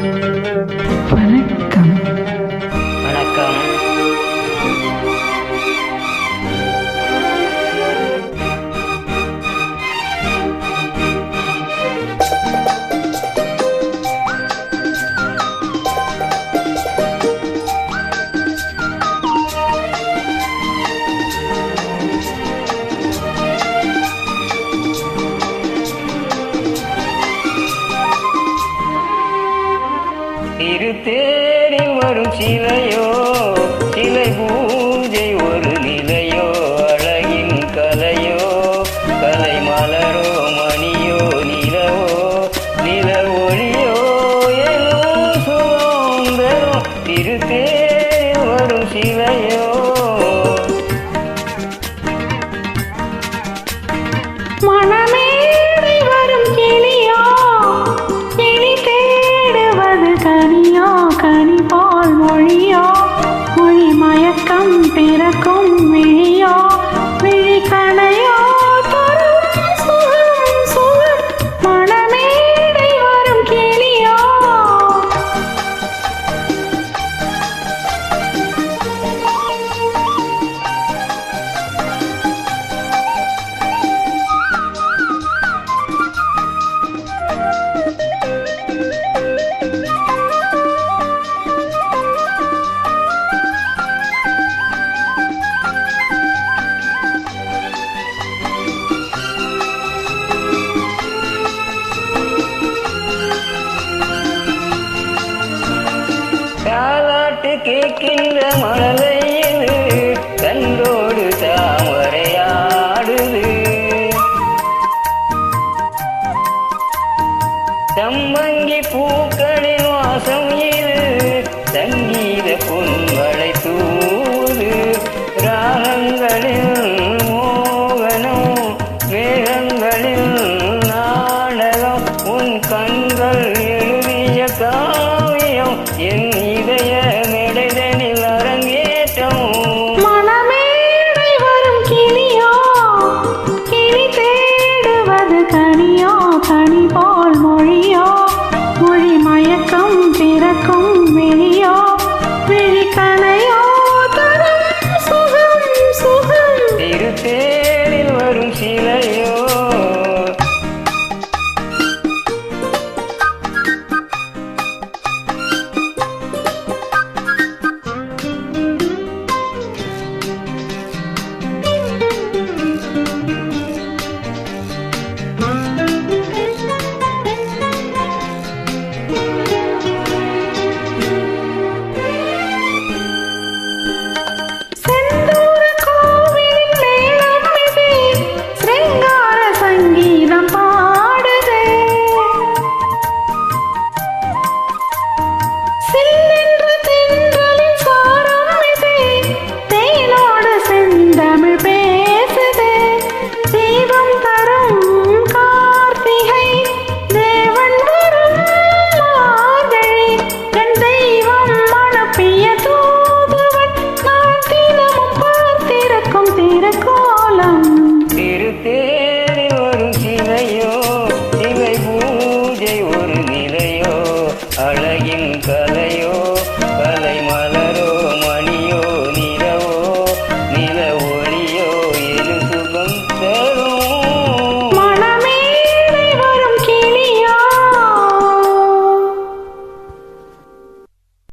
வணக்கம். வணக்கம். திருத்தேரில் வரும் சிலையோ, சிலை பூஜை ஒரு நிலையோ, அழகின் கலையோ, கலை மலரோ, மணியோ, நிலவோ, நில ஒளியோ, எனும் சுதந்திரம். திருத்தேரில் வரும் சிலையோ, மணமேடை வரும் கிளியோ, கிளி தேடுவது கனியோ, கனி போல் மொழியோ, மொழி மயக்கம் பிறக்கும் விழியோ, விழி கணையோ, தரும் சுகம் சுகம். மணமேடை வரும் கிளியோ, தாலாட்டு கேட்கின்ற மழலையில் கண்டோடு தாமரையாடுது. சம்மங்கி பூக்களின் வாசம் இது சங்கீத பொன்மழை தூது. ராகங்களில் மோகனம், வேகங்களில் நாடகம், உன் கண்கள் எழுதிய காவியம், என் இதய மெடைதனில் அரங்கேற்றம். மணமேடை வரும் கிளியோ, கிளி தேடுவது கனியோ, கனி போல் மொழியோ, மொழி மயக்கம் பிறக்கும் விழியோ, விழி கணையோ, தரும் சுகம் சுகம். திருத்தேரில் வரும் சிலையோ, செந்தூர கோவிலின் மேளம் இது, சிருங்கார சங்கீதம் பாடுதே. சில்லென்ற தென்றலின் சாரம் இது, தேனோடு செந்தமிழ் பேசுதே. தீபம் தரும் கார்த்திகை, தேவன் வரும் மார்கழி, என் தெய்வம் அனுப்பிய தூதுவன், நான் தினமும் பார்த்திருக்கும் திருக்கோலம். திருத்தேரில் வரும் சிலையோ, சிலை பூஜை ஒரு நிலையோ, அழகின் கலை